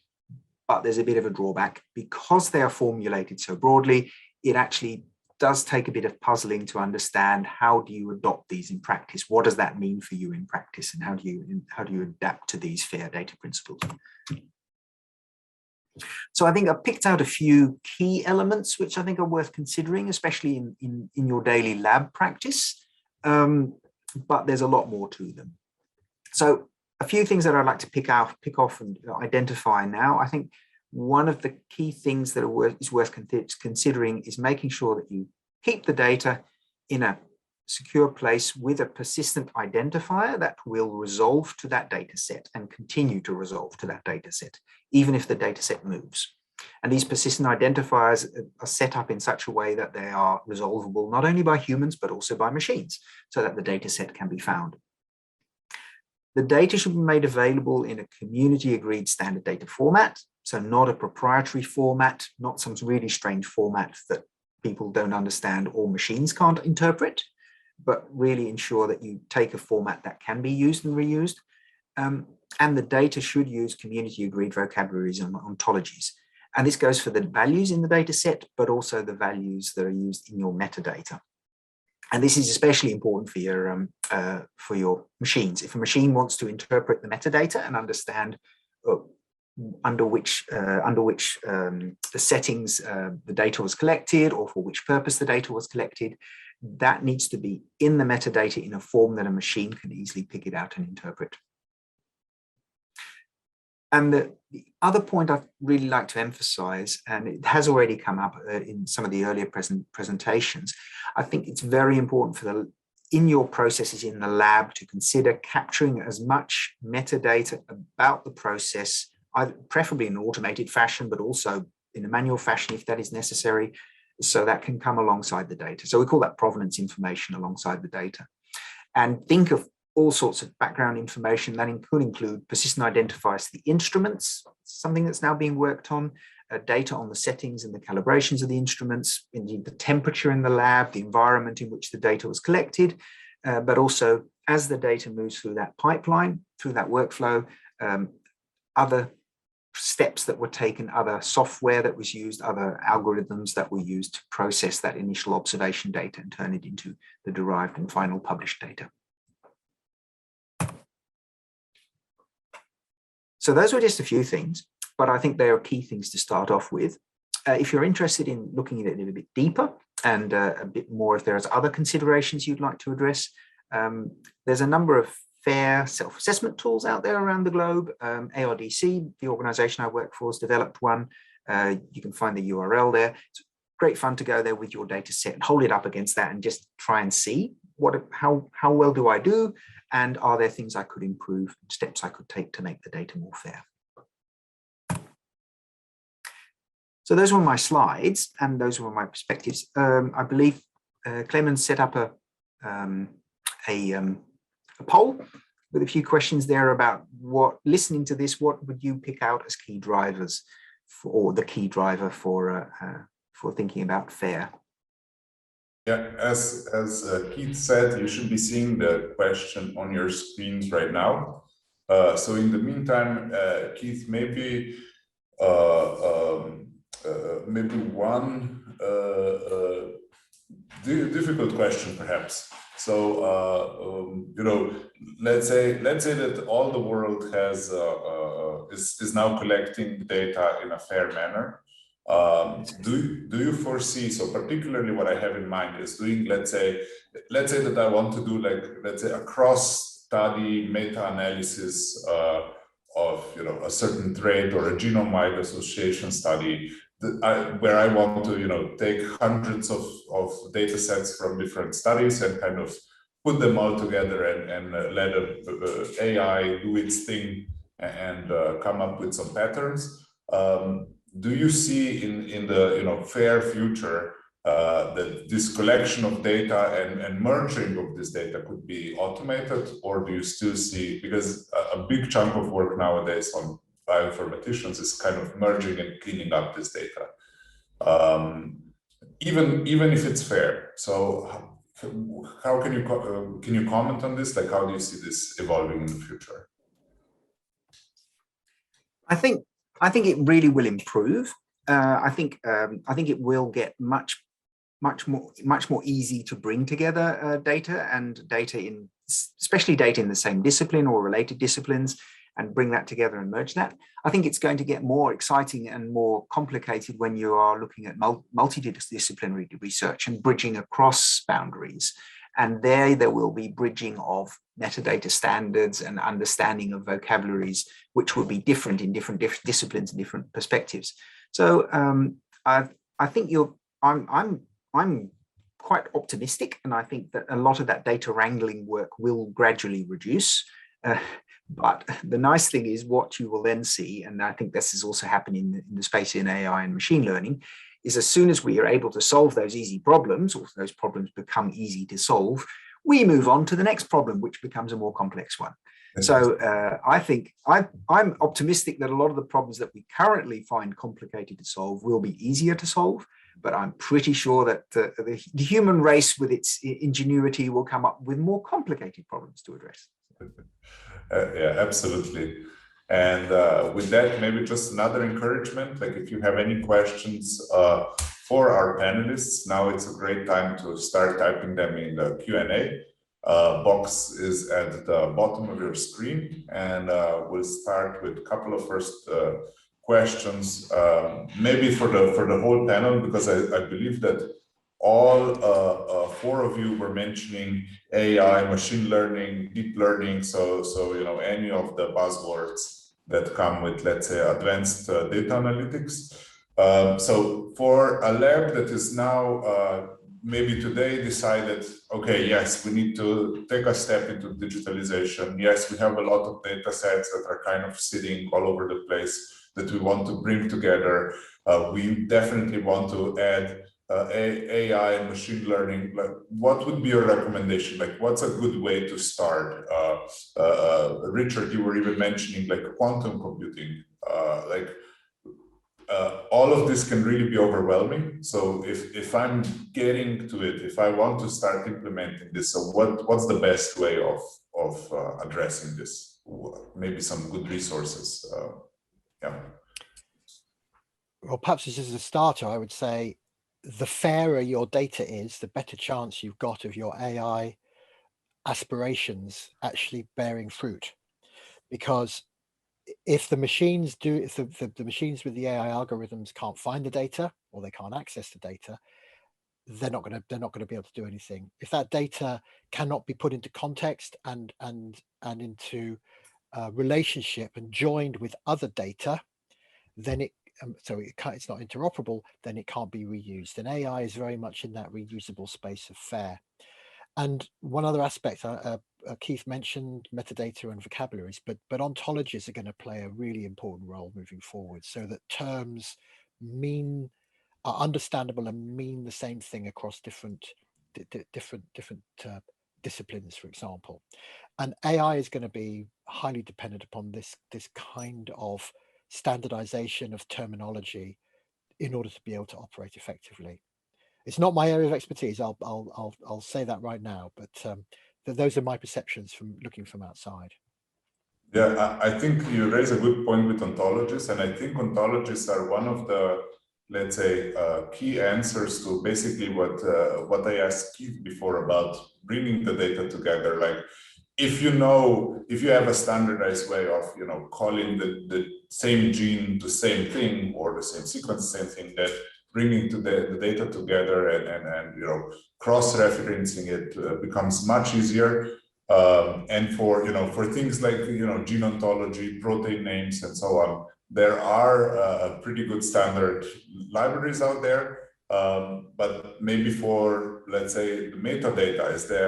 but there's a bit of a drawback because they are formulated so broadly. It actually does take a bit of puzzling to understand how do you adopt these in practice? What does that mean for you in practice? And how do you adapt to these FAIR data principles? So I think I've picked out a few key elements which I think are worth considering, especially in your daily lab practice, but there's a lot more to them. So a few things that I'd like to pick off and identify now. I think one of the key things that is worth considering is making sure that you keep the data in a secure place with a persistent identifier that will resolve to that data set and continue to resolve to that data set, even if the data set moves. And these persistent identifiers are set up in such a way that they are resolvable not only by humans, but also by machines, so that the data set can be found. The data should be made available in a community agreed standard data format. So not a proprietary format, not some really strange format that people don't understand or machines can't interpret, but really ensure that you take a format that can be used and reused. And the data should use community agreed vocabularies and ontologies. And this goes for the values in the data set, but also the values that are used in your metadata. And this is especially important for your machines. If a machine wants to interpret the metadata and understand under which the settings the data was collected, or for which purpose the data was collected. That needs to be in the metadata in a form that a machine can easily pick it out and interpret. And the other point I'd really like to emphasize, and it has already come up in some of the earlier presentations, I think it's very important in your processes in the lab to consider capturing as much metadata about the process, preferably in an automated fashion, but also in a manual fashion if that is necessary, so that can come alongside the data. So we call that provenance information alongside the data. And think of all sorts of background information that could include persistent identifiers to the instruments, something that's now being worked on, data on the settings and the calibrations of the instruments, indeed the temperature in the lab, the environment in which the data was collected, but also as the data moves through that pipeline, through that workflow, other steps that were taken, other software that was used, other algorithms that were used to process that initial observation data and turn it into the derived and final published data. So those were just a few things, but I think they are key things to start off with. If you're interested in looking at it a little bit deeper and a bit more, if there's other considerations you'd like to address, there's a number of FAIR self-assessment tools out there around the globe. ARDC, the organization I work for, has developed one. You can find the URL there. It's great fun to go there with your data set and hold it up against that and just try and see how well do I do, and are there things I could improve, steps I could take to make the data more fair. So those were my slides and those were my perspectives. I believe Clemens set up a poll with a few questions there about listening to this, what would you pick out as key drivers or the key driver for thinking about FAIR?
Yeah, as Keith said, you should be seeing the question on your screens right now. So in the meantime, Keith, maybe one difficult question, perhaps. So let's say that all the world has is now collecting data in a fair manner. Do you foresee, so particularly what I have in mind is doing, let's say that I want to do a cross-study meta-analysis of a certain trait or a genome-wide association study where I want to take hundreds of data sets from different studies and kind of put them all together and let AI do its thing and come up with some patterns. Do you see in the fair future that this collection of data and merging of this data could be automated, or do you still see, because a big chunk of work nowadays on bioinformaticians is kind of merging and cleaning up this data, even if it's fair? So how can you comment on this? Like, how do you see this evolving in the future?
I think it really will improve. I think it will get much more easy to bring together data especially data in the same discipline or related disciplines, and bring that together and merge that. I think it's going to get more exciting and more complicated when you are looking at multidisciplinary research and bridging across boundaries. And there will be bridging of metadata standards and understanding of vocabularies, which will be different in different disciplines and different perspectives. So I think I'm quite optimistic, and I think that a lot of that data wrangling work will gradually reduce. But the nice thing is what you will then see, and I think this is also happening in the space in AI and machine learning, is as soon as we are able to solve those easy problems, or those problems become easy to solve, we move on to the next problem, which becomes a more complex one. So I think I'm optimistic that a lot of the problems that we currently find complicated to solve will be easier to solve, but I'm pretty sure that the human race with its ingenuity will come up with more complicated problems to address.
Yeah, absolutely. And with that, maybe just another encouragement, like if you have any questions for our panelists, now it's a great time to start typing them in the Q&A. box is at the bottom of your screen, and we'll start with a couple of first questions, maybe for the whole panel, because I believe that all four of you were mentioning AI, machine learning, deep learning, so you know, any of the buzzwords that come with, let's say, advanced data analytics. So for a lab that is now maybe today decided, okay, yes, we need to take a step into digitalization. Yes, we have a lot of data sets that are kind of sitting all over the place that we want to bring together. We definitely want to add AI and machine learning. Like, what would be your recommendation? Like, what's a good way to start? Richard, you were even mentioning like quantum computing. All of this can really be overwhelming. So if I'm getting to it, if I want to start implementing this, so what's the best way of addressing this? Maybe some good resources. Yeah.
Well, perhaps this is a starter. I would say the fairer your data is, the better chance you've got of your AI aspirations actually bearing fruit. Because if the machines if the machines with the AI algorithms can't find the data, or they can't access the data, they're not going to be able to do anything. If that data cannot be put into context and into relationship and joined with other data, then it's not interoperable, then it can't be reused. And AI is very much in that reusable space of FAIR. And one other aspect, Keith mentioned metadata and vocabularies, but ontologies are going to play a really important role moving forward, so that terms are understandable and mean the same thing across different disciplines, for example. And AI is going to be highly dependent upon this kind of standardization of terminology in order to be able to operate effectively. It's not my area of expertise. I'll say that right now, but those are my perceptions from looking from outside.
Yeah, I think you raise a good point with ontologies, and I think ontologies are one of the, let's say, key answers to basically what I asked Keith before about bringing the data together. Like, if you have a standardized way of, you know, calling the same gene the same thing, or the same sequence the same thing, that bringing the data together and you know, cross-referencing it becomes much easier. And for things like, you know, gene ontology, protein names, and so on, there are pretty good standard libraries out there. But maybe for, let's say, the metadata,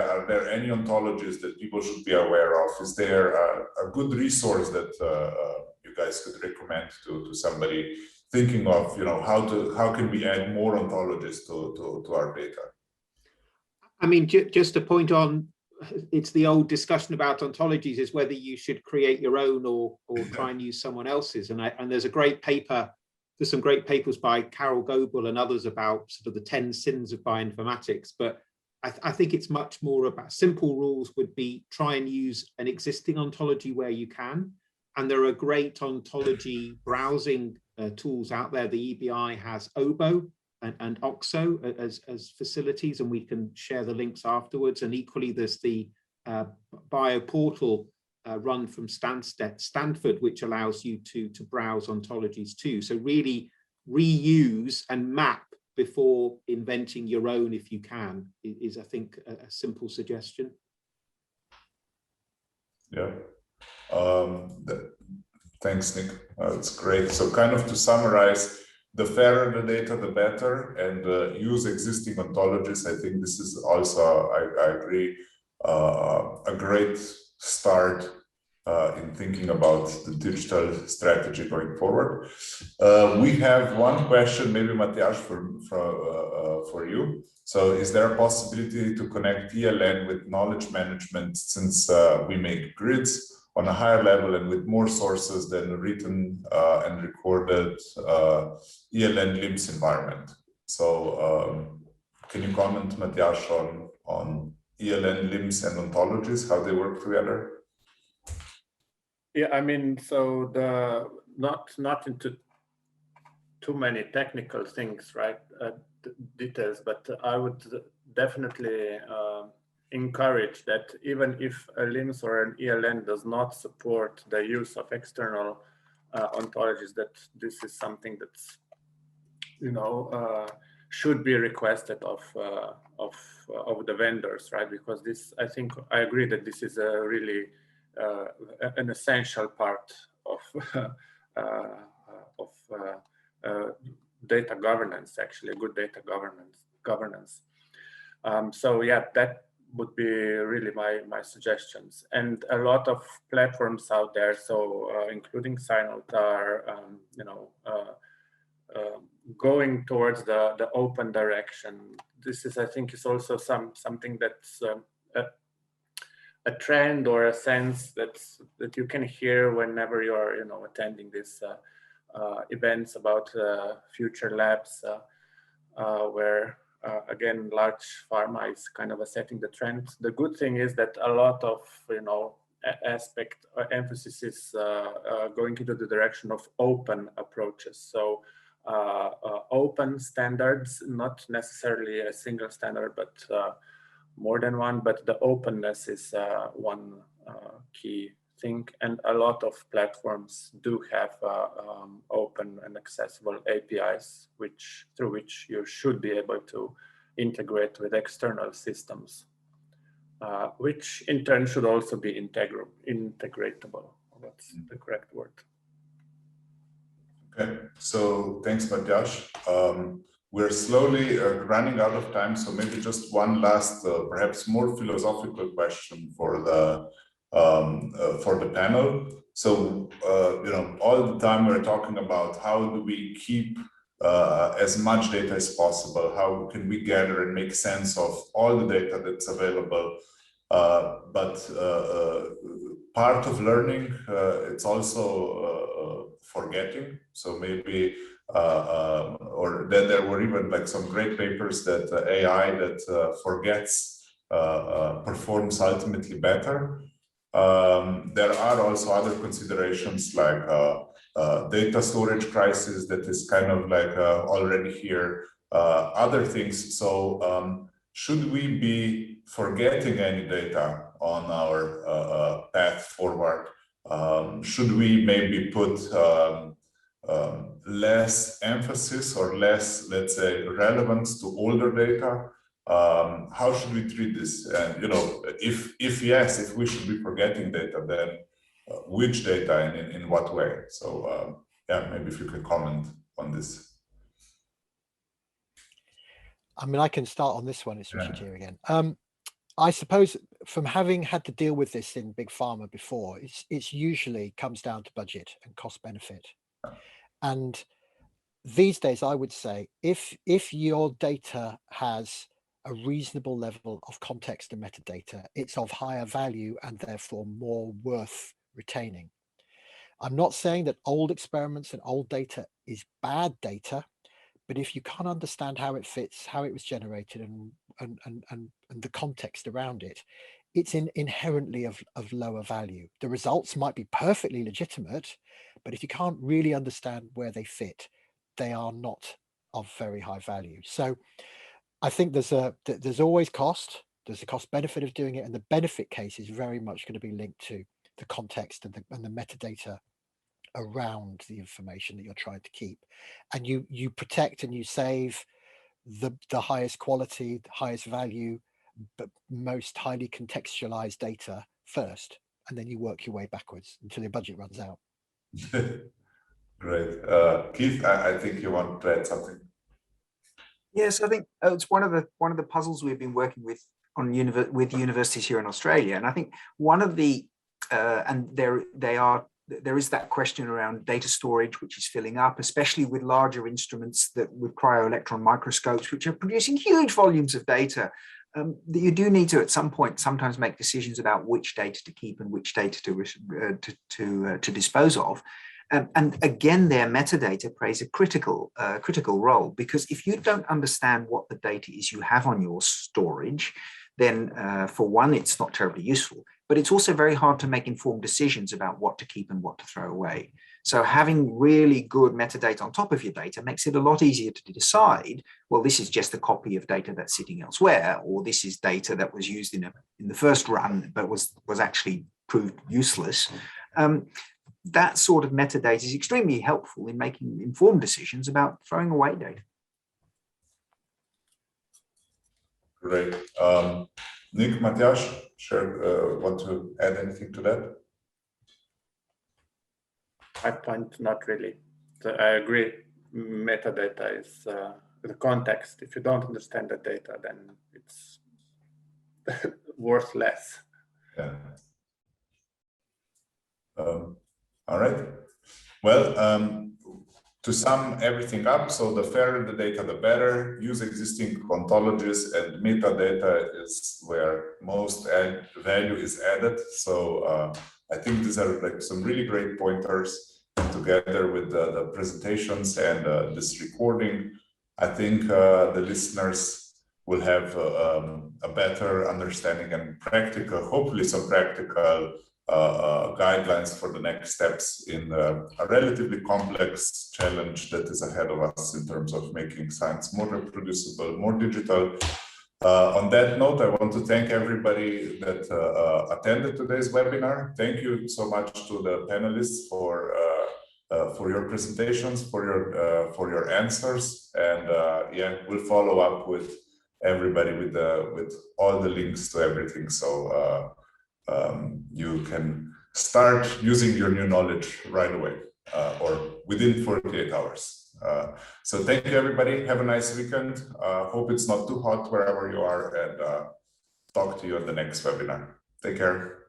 are there any ontologies that people should be aware of? Is there a good resource that you guys could recommend to somebody thinking of, you know, how can we add more ontologies to our data?
I mean, just to point on, it's the old discussion about ontologies, is whether you should create your own or try and use someone else's. And there's a great paper, there's some great papers by Carol Goebel and others about sort of the 10 sins of bioinformatics. But I think it's much more about simple rules would be try and use an existing ontology where you can. And there are great ontology browsing tools out there. The EBI has OBO and OXO as facilities, and we can share the links afterwards. And equally, there's the BioPortal run from Stanford, which allows you to browse ontologies too. So really reuse and map before inventing your own, if you can, is I think a simple suggestion.
Yeah. Thanks, Nick. That's great. So kind of to summarize, the fairer the data, the better, and use existing ontologies. I think this is also, I agree, a great start in thinking about the digital strategy going forward. We have one question, maybe Matthias, for you. So is there a possibility to connect ELN with knowledge management, since we make grids on a higher level and with more sources than written and recorded ELN LIMS environment? So can you comment, Matthias, on ELN LIMS and ontologies, how they work together?
Yeah, I mean, so not into too many technical things, right? Details, but I would definitely encourage that even if a LIMS or an ELN does not support the use of external ontologies, that this is something that's, you know, should be requested of the vendors, right? Because this, I think, I agree that this is a really an essential part of data governance, actually, good data governance. So yeah, that would be really my suggestions. And a lot of platforms out there, so including Signode, are you know, going towards the open direction. This is, I think, is also something that's a trend or a sense that you can hear whenever you're, you know, attending these events about future labs, where again, large pharma is kind of setting the trend. The good thing is that a lot of, you know, emphasis is going into the direction of open approaches. So open standards, not necessarily a single standard, but more than one, but the openness is one key thing. And a lot of platforms do have open and accessible APIs, through which you should be able to integrate with external systems, which in turn should also be integratable. That's the correct word.
Okay, so thanks, Matjaž. We're slowly running out of time, so maybe just one last, perhaps more philosophical question for the panel. So, you know, all the time we're talking about how do we keep as much data as possible? How can we gather and make sense of all the data that's available? But part of learning, it's also forgetting. So maybe, or then there were even like some great papers that AI that forgets performs ultimately better. There are also other considerations like data storage crisis that is kind of like already here, other things. So should we be forgetting any data on our path forward? Should we maybe put less emphasis or less, let's say, relevance to older data? How should we treat this? And, you know, if yes, if we should be forgetting data, then which data and in what way? So yeah, maybe if you could comment on this.
I mean, I can start on this one. It's Richard here again. I suppose from having had to deal with this in big pharma before, it's usually comes down to budget and cost benefit. And these days, I would say if your data has a reasonable level of context and metadata, it's of higher value and therefore more worth retaining. I'm not saying that old experiments and old data is bad data, but if you can't understand how it fits, how it was generated, and the context around it, it's inherently of lower value. The results might be perfectly legitimate, but if you can't really understand where they fit, they are not of very high value. So I think there's always cost. There's a cost benefit of doing it, and the benefit case is very much going to be linked to the context and the metadata around the information that you're trying to keep, and you protect and you save the highest quality, the highest value, but most highly contextualized data first, and then you work your way backwards until your budget runs out.
Great. Keith, I think you want to add something.
Yes, I think it's one of the puzzles we've been working with with universities here in Australia, and I think one of the and there is that question around data storage, which is filling up, especially with larger instruments with cryo-electron microscopes, which are producing huge volumes of data. That you do need to, at some point, sometimes make decisions about which data to keep and which data to dispose of. And again, their metadata plays a critical role, because if you don't understand what the data is you have on your storage, then for one, it's not terribly useful, but it's also very hard to make informed decisions about what to keep and what to throw away. So having really good metadata on top of your data makes it a lot easier to decide, well, this is just a copy of data that's sitting elsewhere, or this is data that was used in the first run, but was actually proved useless. That sort of metadata is extremely helpful in making informed decisions about throwing away data.
Great. Nick, Matjaž, want to add anything to that?
My point, not really. So I agree. Metadata is the context. If you don't understand the data, then it's worth less.
Yeah. All right. Well, to sum everything up, so the fairer the data, the better. Use existing ontologies, and metadata is where most value is added. So I think these are like some really great pointers. And together with the presentations and this recording, I think the listeners will have a better understanding and practical, hopefully some practical guidelines for the next steps in a relatively complex challenge that is ahead of us in terms of making science more reproducible, more digital. On that note, I want to thank everybody that attended today's webinar. Thank you so much to the panelists for your presentations, for your answers, and yeah, we'll follow up with everybody with all the links to everything. So you can start using your new knowledge right away or within 48 hours. So thank you, everybody. Have a nice weekend. Hope it's not too hot wherever you are, and talk to you at the next webinar. Take care.